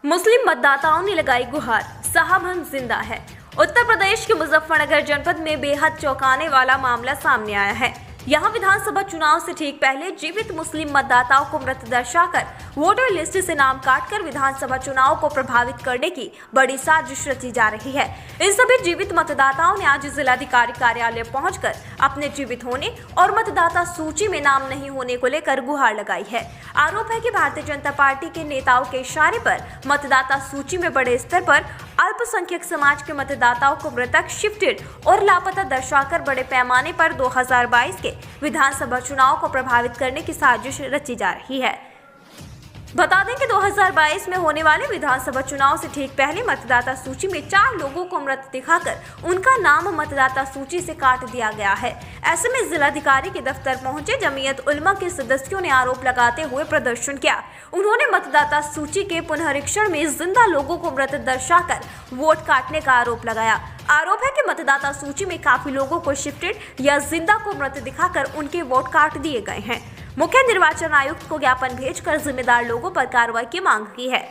मुस्लिम मतदाताओं ने लगाई गुहार, साहब हम जिंदा है। उत्तर प्रदेश के मुजफ्फरनगर जनपद में बेहद चौंकाने वाला मामला सामने आया है। यहाँ विधानसभा चुनाव से ठीक पहले जीवित मुस्लिम मतदाताओं को मृत दर्शाकर वोटर लिस्ट से नाम काटकर विधानसभा चुनाव को प्रभावित करने की बड़ी साजिश रची जा रही है। इन सभी जीवित मतदाताओं ने आज जिलाधिकारी कार्यालय पहुंचकर अपने जीवित होने और मतदाता सूची में नाम नहीं होने को लेकर गुहार लगाई है। आरोप है कि भारतीय जनता पार्टी के नेताओं के इशारे पर मतदाता सूची में बड़े स्तर पर अल्पसंख्यक समाज के मतदाताओं को मृतक, शिफ्टेड और लापता दर्शाकर बड़े पैमाने पर 2022 के विधानसभा चुनाव को प्रभावित करने की साजिश रची जा रही है। बता दें कि 2022 में होने वाले विधानसभा चुनाव से ठीक पहले मतदाता सूची में 4 लोगों को मृत दिखाकर उनका नाम मतदाता सूची से काट दिया गया है। ऐसे में जिलाधिकारी के दफ्तर पहुंचे जमीयत उलमा के सदस्यों ने आरोप लगाते हुए प्रदर्शन किया। उन्होंने मतदाता सूची के पुनरीक्षण में जिंदा लोगों को मृत दर्शाकर वोट काटने का आरोप लगाया। आरोप है कि मतदाता सूची में काफी लोगों को शिफ्टेड या जिंदा को मृत दिखाकर उनके वोट काट दिए गए हैं। मुख्य निर्वाचन आयुक्त को ज्ञापन भेजकर जिम्मेदार लोगों पर कार्रवाई की मांग की है।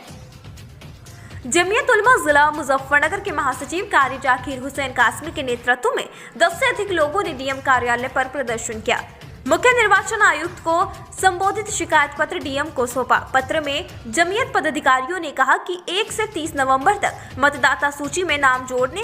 जमीयत उलमा जिला मुजफ्फरनगर के महासचिव कारी जाकिर हुसैन कासमी के नेतृत्व में 10 से अधिक लोगों ने डीएम कार्यालय पर प्रदर्शन किया। मुख्य निर्वाचन आयुक्त को संबोधित शिकायत पत्र डीएम को सौंपा। पत्र में जमीयत पदाधिकारियों ने कहा कि 1 से 30 नवंबर तक मतदाता सूची में नाम जोड़ने,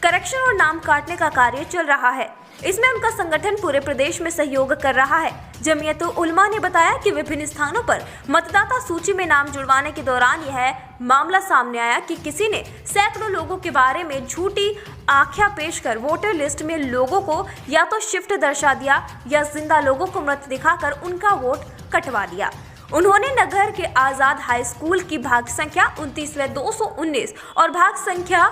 करेक्शन और नाम काटने का कार्य चल रहा है। इसमें उनका संगठन पूरे प्रदेश में सहयोग कर रहा है। जमीयत उलमा ने बताया कि विभिन्न स्थानों पर मतदाता सूची में नाम जुड़वाने के दौरान यह मामला सामने आया कि किसी ने सैकड़ों लोगों के बारे में झूठी आख्या पेश कर वोटर लिस्ट में लोगों को या तो शिफ्ट दर्शा दिया या जिंदा लोगों को मृत दिखाकर उनका वोट कटवा लिया। उन्होंने नगर के आजाद हाई स्कूल की भाग संख्या 29/219 और भाग संख्या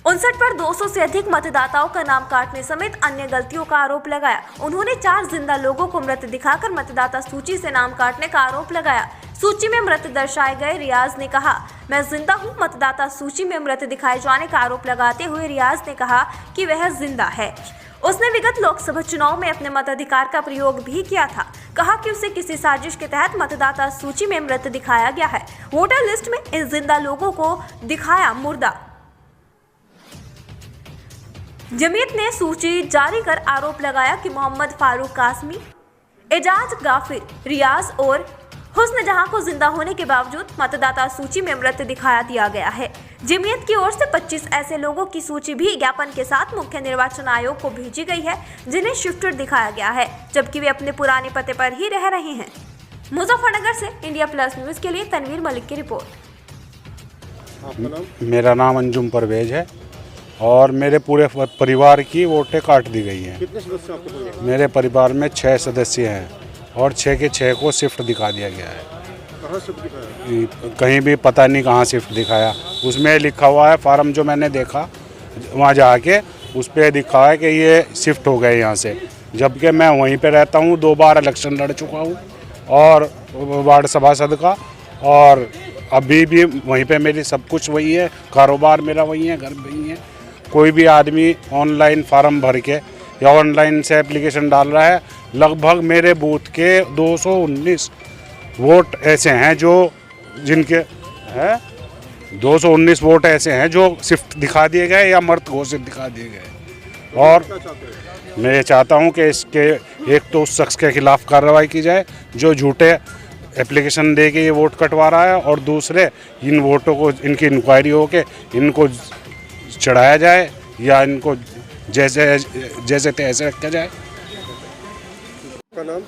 59 पर 200 से अधिक मतदाताओं का नाम काटने समेत अन्य गलतियों का आरोप लगाया। उन्होंने 4 जिंदा लोगों को मृत दिखाकर मतदाता सूची से नाम काटने का आरोप लगाया। सूची में मृत दर्शाए गए रियाज ने कहा, मैं जिंदा हूं। मतदाता सूची में मृत दिखाए जाने का आरोप लगाते हुए रियाज ने कहा कि वह जिंदा है। उसने विगत लोकसभा चुनाव में अपने मताधिकार का प्रयोग भी किया था। कहा कि उसे किसी साजिश के तहत मतदाता सूची में मृत दिखाया गया है। वोटर लिस्ट में इन जिंदा लोगों को दिखाया मुर्दा। जमीयत ने सूची जारी कर आरोप लगाया कि मोहम्मद फारूक कासमी, एजाज गाफिर, रियाज और हुस्न जहां को जिंदा होने के बावजूद मतदाता सूची में मृत दिखाया दिया गया है। जमीयत की ओर से 25 ऐसे लोगों की सूची भी ज्ञापन के साथ मुख्य निर्वाचन आयोग को भेजी गई है जिन्हें शिफ्टेड दिखाया गया है, जबकि वे अपने पुराने पते पर ही रह रहे हैं। मुजफ्फरनगर से इंडिया प्लस न्यूज के लिए तनवीर मलिक की रिपोर्ट। मेरा नाम अंजुम परवेज है और मेरे पूरे परिवार की वोटें काट दी गई हैं। कितने सदस्य आपके परिवार में? मेरे परिवार में 6 सदस्य हैं और 6 के 6 को शिफ्ट दिखा दिया गया है। कहाँ शिफ्ट दिखाया? कहीं भी पता नहीं कहाँ शिफ्ट दिखाया। उसमें लिखा हुआ है, फार्म जो मैंने देखा वहाँ जाके उस पर दिखा है कि ये शिफ्ट हो गए यहाँ से, जबकि मैं वहीं पे रहता हूँ। 2 बार इलेक्शन लड़ चुका हूँ और वार्ड सभासद का, और अभी भी वहीं पे मेरी सब कुछ वही है, कारोबार मेरा वही है, घर वही है। कोई भी आदमी ऑनलाइन फार्म भर के या ऑनलाइन से एप्लीकेशन डाल रहा है। लगभग मेरे बूथ के 219 वोट ऐसे हैं जो जिनके हैं 219 वोट ऐसे हैं जो शिफ्ट दिखा दिए गए या मृत घोषित दिखा दिए गए। और मैं चाहता हूं कि इसके एक तो उस शख्स के खिलाफ कार्रवाई की जाए जो झूठे एप्लीकेशन दे के ये वोट कटवा रहा है, और दूसरे इन वोटों को इनकी इंक्वायरी हो के इनको चढ़ाया जाए या इनको जैसे तैसे रखा जाए। का नाम?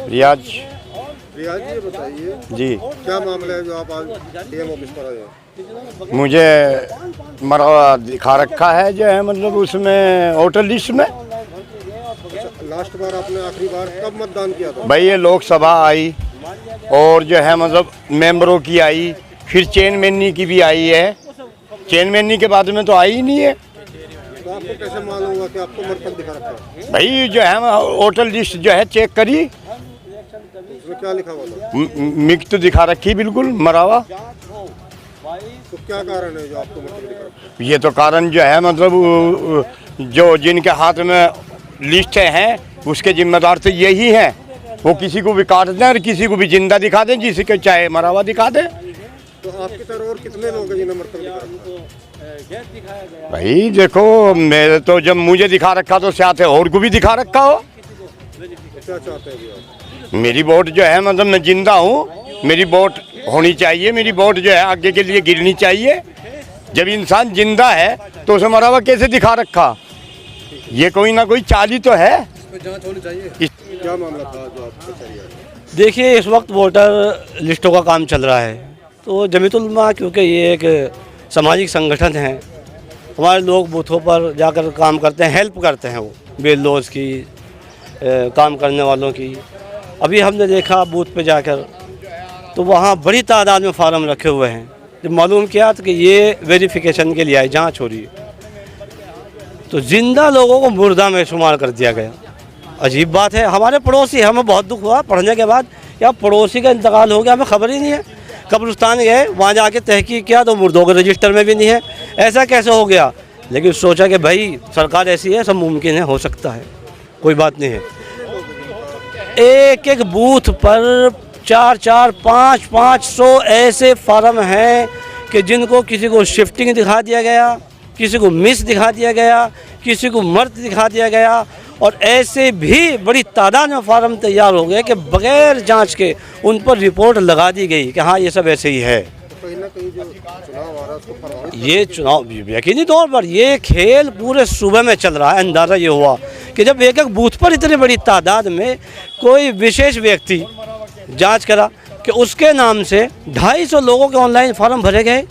रियाज। रियाज, ये बताइए जी, क्या मामला है जो आप आज डीएम ऑफिस पर आए हैं? मुझे मरवा दिखा रखा है जो है, मतलब उसमें वोटर लिस्ट में। लास्ट बार आपने आखिरी बार कब मतदान किया था? भाई ये लोकसभा आई और जो है मतलब मेंबरों की आई, फिर चेयरमैनी की भी आई है। चेयरमैनी के बाद में तो आई ही नहीं है। तो आपको कैसे मालूम हुआ कि आपको मृतक दिखा रखा है? भाई जो है वोटर लिस्ट जो है चेक करी, उसमें क्या लिखा हुआ था? मिक तो दिखा रखी बिल्कुल मरावा। तो क्या कारण है जो आपको मृतक दिखा रखा है? ये तो कारण जो है मतलब जो जिनके हाथ में लिस्ट हैं उसके जिम्मेदार तो यही हैं। वो किसी को भी काट दें और किसी को भी जिंदा दिखा दें, जिसके चाहे मरावा दिखा दें। तो आपकी तरह और कितने लोग हैं जिन्हें मरतब दिखा रखा? भाई देखो, मेरे तो जब मुझे दिखा रखा तो साथ है और को भी दिखा रखा हो। क्या चाहते हैं अभी आप? मेरी वोट जो है, मतलब मैं जिंदा हूँ, मेरी वोट होनी चाहिए, मेरी वोट जो है आगे के लिए गिरनी चाहिए। जब इंसान जिंदा है तो उसे मरा हुआ कैसे दिखा रखा? ये कोई ना कोई चाली तो है। जांच होनी चाहिए। क्या मामला था जो आपको चाहिए? देखिए, इस वक्त वोटर लिस्टों का काम चल रहा है, तो जमीयतुल उलमा क्योंकि ये एक सामाजिक संगठन है, हमारे लोग बूथों पर जाकर काम करते हैं, हेल्प करते हैं वो बेलौज की, काम करने वालों की। अभी हमने देखा बूथ पे जाकर तो वहाँ बड़ी तादाद में फार्म रखे हुए हैं। जब मालूम किया तो कि ये वेरिफिकेशन के लिए आई, जाँच हो रही है, तो जिंदा लोगों को मुर्दा में शुमार कर दिया गया। अजीब बात है। हमारे पड़ोसी, हमें बहुत दुख हुआ पढ़ने के बाद, या पड़ोसी का इंतकाल हो गया, हमें खबर ही नहीं है। कब्रिस्तान गए, वहाँ जाके तहकीक किया तो मुर्दों के रजिस्टर में भी नहीं है। ऐसा कैसे हो गया? लेकिन सोचा कि भाई सरकार ऐसी है, सब मुमकिन है, हो सकता है, कोई बात नहीं है। एक एक बूथ पर 400, 500 ऐसे फार्म हैं कि जिनको किसी को शिफ्टिंग दिखा दिया गया, किसी को मिस दिखा दिया गया, किसी को मर्द दिखा दिया गया, और ऐसे भी बड़ी तादाद में फार्म तैयार हो गए कि बगैर जांच के उन पर रिपोर्ट लगा दी गई कि हाँ ये सब ऐसे ही है। तो कहीं ना कहीं जो चुनाव आ रहा है उसको प्रभावित ये चुनाव यकीनी तौर पर ये खेल पूरे सूबे में चल रहा है। अंदाज़ा ये हुआ कि जब एक एक बूथ पर इतनी बड़ी तादाद में कोई विशेष व्यक्ति जांच करा कि उसके नाम से 250 लोगों के ऑनलाइन फार्म भरे गए,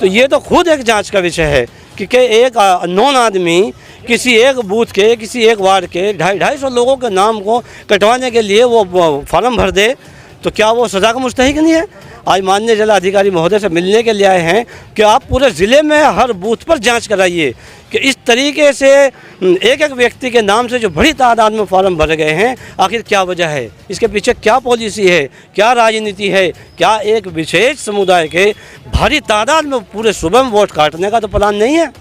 तो ये तो खुद एक जांच का विषय है कि एक अननोन आदमी किसी एक बूथ के, किसी एक वार्ड के 250 लोगों के नाम को कटवाने के लिए वो फार्म भर दे, तो क्या वो सज़ा का मुस्तहिक नहीं है? आज माननीय जिला अधिकारी महोदय से मिलने के लिए आए हैं कि आप पूरे ज़िले में हर बूथ पर जांच कराइए कि इस तरीके से एक एक व्यक्ति के नाम से जो बड़ी तादाद में फार्म भरे गए हैं, आखिर क्या वजह है, इसके पीछे क्या पॉलिसी है, क्या राजनीति है, क्या एक विशेष समुदाय के भारी तादाद में पूरे सूबे में वोट काटने का तो प्लान नहीं है?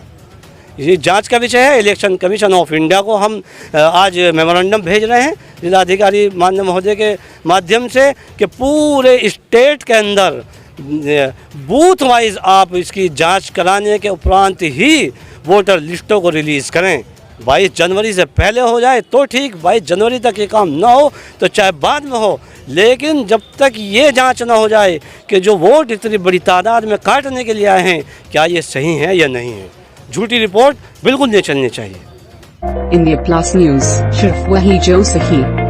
ये जांच का विषय है। इलेक्शन कमीशन ऑफ इंडिया को हम आज मेमोरेंडम भेज रहे हैं जिलाधिकारी माननीय महोदय के माध्यम से कि पूरे स्टेट के अंदर बूथ वाइज आप इसकी जांच कराने के उपरांत ही वोटर लिस्टों को रिलीज़ करें। 22 जनवरी से पहले हो जाए तो ठीक, 22 जनवरी तक ये काम ना हो तो चाहे बाद में हो, लेकिन जब तक ये जांच ना हो जाए कि जो वोट इतनी बड़ी तादाद में काटने के लिए आए हैं क्या ये सही है या नहीं है, झूठी रिपोर्ट बिल्कुल नहीं चलनी चाहिए। इंडिया प्लस न्यूज़, सिर्फ वही जो सही।